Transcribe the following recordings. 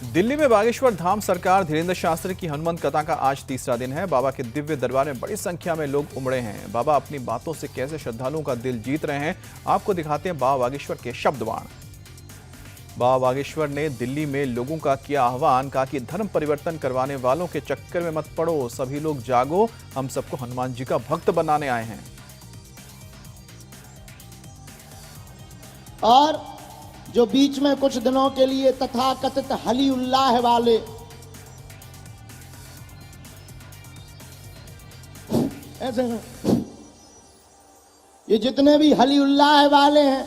दिल्ली में बागेश्वर धाम सरकार धीरेन्द्र शास्त्री की हनुमंत कथा का आज तीसरा दिन है। बाबा के दिव्य दरबार में बड़ी संख्या में लोग उमड़े हैं। बाबा अपनी बातों से कैसे श्रद्धालुओं का दिल जीत रहे हैं, आपको दिखाते हैं बाबा बागेश्वर के शब्दवाण। बाबा बागेश्वर ने दिल्ली में लोगों का किया आह्वान, कहा कि धर्म परिवर्तन करवाने वालों के चक्कर में मत पड़ो, सभी लोग जागो, हम सबको हनुमान जी का भक्त बनाने आए हैं। और जो बीच में कुछ दिनों के लिए तथाकथित हली उल्लाह वाले ऐसे ये जितने भी हली उल्लाह वाले हैं,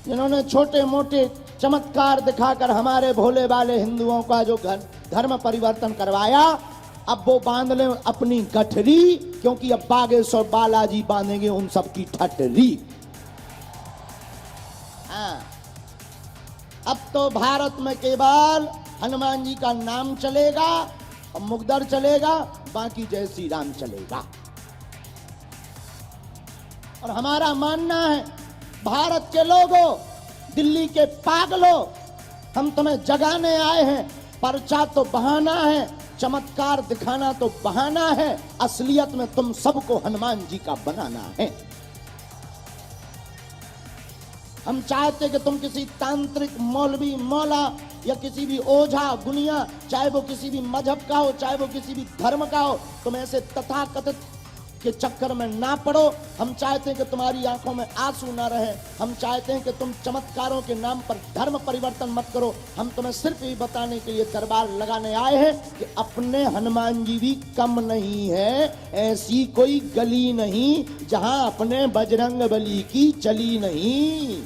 जिन्होंने छोटे मोटे चमत्कार दिखाकर हमारे भोले वाले हिंदुओं का जो धर्म परिवर्तन करवाया, अब वो बांध ले अपनी गठरी, क्योंकि अब बागेश्वर बालाजी बांधेंगे उन सबकी ठठरी। हाँ, अब तो भारत में केवल हनुमान जी का नाम चलेगा और मुगदर चलेगा, बाकी जय श्री राम चलेगा। और हमारा मानना है, भारत के लोगों, दिल्ली के पागलों, हम तुम्हें जगाने आए हैं। पर्चा तो बहाना है, चमत्कार दिखाना तो बहाना है, असलियत में तुम सबको हनुमान जी का बनाना है। हम चाहते कि तुम किसी तांत्रिक मौलवी मौला या किसी भी ओझा गुनिया, चाहे वो किसी भी मजहब का हो, चाहे वो किसी भी धर्म का हो, तुम ऐसे तथाकथित के चक्कर में ना पड़ो। हम चाहते हैं कि तुम्हारी आंखों में आंसू ना रहे। हम चाहते हैं कि तुम चमत्कारों के नाम पर धर्म परिवर्तन मत करो। हम तुम्हें सिर्फ ये बताने के लिए दरबार लगाने आए हैं कि अपने हनुमान जी भी कम नहीं है। ऐसी कोई गली नहीं जहां अपने बजरंग बली की चली नहीं।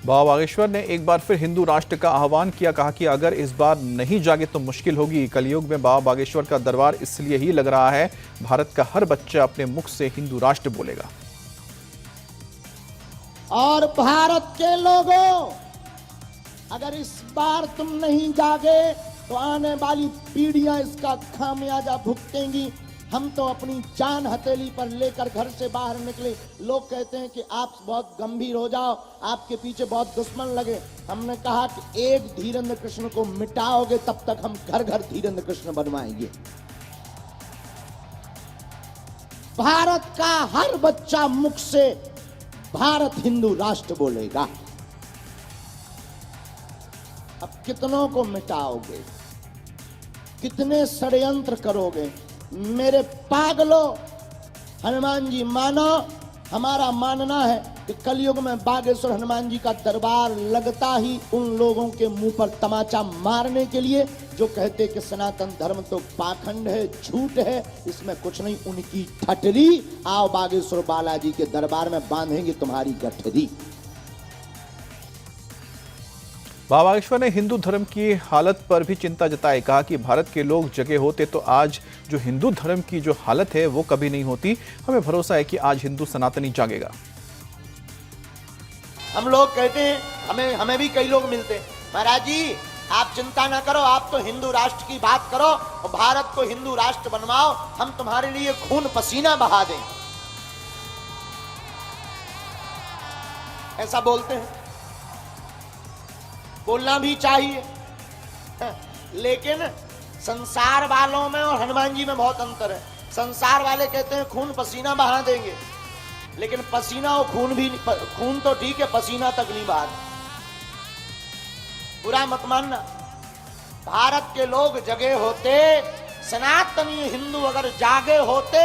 बाबा बागेश्वर ने एक बार फिर हिंदू राष्ट्र का आह्वान किया, कहा कि अगर इस बार नहीं जागे तो मुश्किल होगी। कलयुग में बाबा बागेश्वर का दरबार इसलिए ही लग रहा है, भारत का हर बच्चा अपने मुख से हिंदू राष्ट्र बोलेगा। और भारत के लोगों, अगर इस बार तुम नहीं जागे तो आने वाली पीढ़ियां इसका खामियाजा भुगतेंगी। हम तो अपनी जान हथेली पर लेकर घर से बाहर निकले। लोग कहते हैं कि आप बहुत गंभीर हो जाओ, आपके पीछे बहुत दुश्मन लगे। हमने कहा कि एक धीरेन्द्र कृष्ण को मिटाओगे तब तक हम घर घर धीरेन्द्र कृष्ण बनवाएंगे। भारत का हर बच्चा मुख से भारत हिंदू राष्ट्र बोलेगा। अब कितनों को मिटाओगे, कितने षड्यंत्र करोगे? मेरे पागलों, हनुमान जी मानो। हमारा मानना है कि कलयुग में बागेश्वर हनुमान जी का दरबार लगता ही उन लोगों के मुंह पर तमाचा मारने के लिए जो कहते कि सनातन धर्म तो पाखंड है, झूठ है, इसमें कुछ नहीं, उनकी ठठरी। आओ बागेश्वर बालाजी के दरबार में बांधेंगे तुम्हारी गठरी। बाबा बागेश्वर ने हिंदू धर्म की हालत पर भी चिंता जताई, कहा कि भारत के लोग जगे होते तो आज जो हिंदू धर्म की जो हालत है वो कभी नहीं होती। हमें भरोसा है कि आज हिंदू सनातनी जागेगा। हम लोग कहते हैं, हमें भी कई लोग मिलते हैं, महाराज जी आप चिंता ना करो, आप तो हिंदू राष्ट्र की बात करो और भारत को हिंदू राष्ट्र बनवाओ, हम तुम्हारे लिए खून पसीना बहा दें। ऐसा बोलते हैं, बोलना भी चाहिए, लेकिन संसार वालों में और हनुमान जी में बहुत अंतर है। संसार वाले कहते हैं खून पसीना बहा देंगे, लेकिन पसीना और खून तो ठीक है, पसीना तक नहीं बहा। बुरा मत मानना, भारत के लोग जगे होते, सनातनी हिंदू अगर जागे होते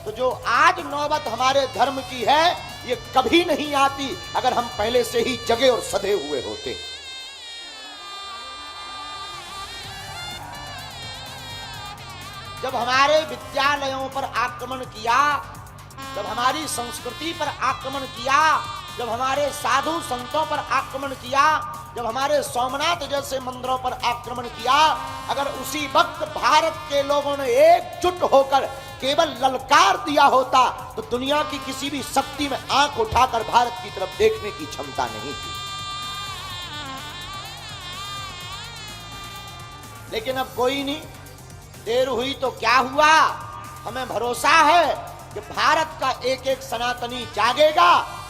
तो जो आज नौबत हमारे धर्म की है ये कभी नहीं आती अगर हम पहले से ही जगे और सधे हुए होते। जब हमारे विद्यालयों पर आक्रमण किया, जब हमारी संस्कृति पर आक्रमण किया, जब हमारे साधु संतों पर आक्रमण किया, जब हमारे सोमनाथ जैसे मंदिरों पर आक्रमण किया, अगर उसी वक्त भारत के लोगों ने एकजुट होकर केवल ललकार दिया होता तो दुनिया की किसी भी शक्ति में आंख उठाकर भारत की तरफ देखने की क्षमता नहीं थी। लेकिन अब कोई नहीं, देर हुई तो क्या हुआ, हमें भरोसा है कि भारत का एक एक सनातनी जागेगा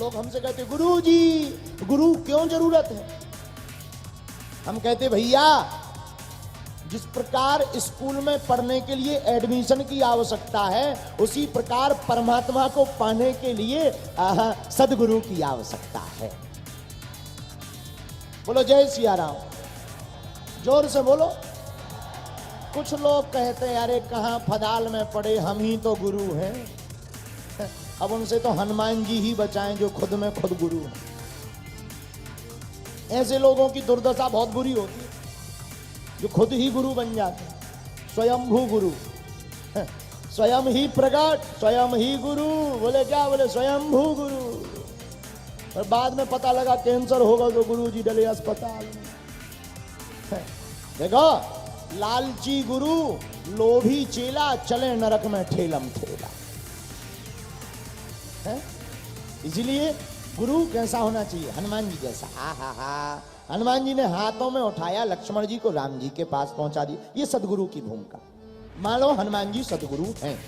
लोग हमसे कहते गुरु जी, गुरु क्यों जरूरत है? हम कहते भैया, जिस प्रकार स्कूल में पढ़ने के लिए एडमिशन की आवश्यकता है, उसी प्रकार परमात्मा को पाने के लिए सदगुरु की आवश्यकता है। बोलो जय सिया राम, जोर से बोलो। कुछ लोग कहते हैं अरे कहां फदाल में पड़े, हम ही तो गुरु हैं। अब उनसे तो हनुमान जी ही बचाएं जो खुद में खुद गुरु हैं। ऐसे लोगों की दुर्दशा बहुत बुरी होती है जो खुद ही गुरु बन जाते हैं, स्वयंभू गुरु, स्वयं ही प्रकट, स्वयं ही गुरु। बोले क्या? बोले स्वयंभू गुरु। और बाद में पता लगा कैंसर होगा तो गुरु जी डले अस्पताल में। देखो, लालची गुरु, लोभी चेला, चले नरक में ठेलम ठेला। इसलिए गुरु कैसा होना चाहिए? हनुमान जी जैसा। हा। हनुमान जी ने हाथों में उठाया, लक्ष्मण जी को राम जी के पास पहुंचा दिया। ये सदगुरु की भूमिका। मान लो हनुमान जी सदगुरु हैं।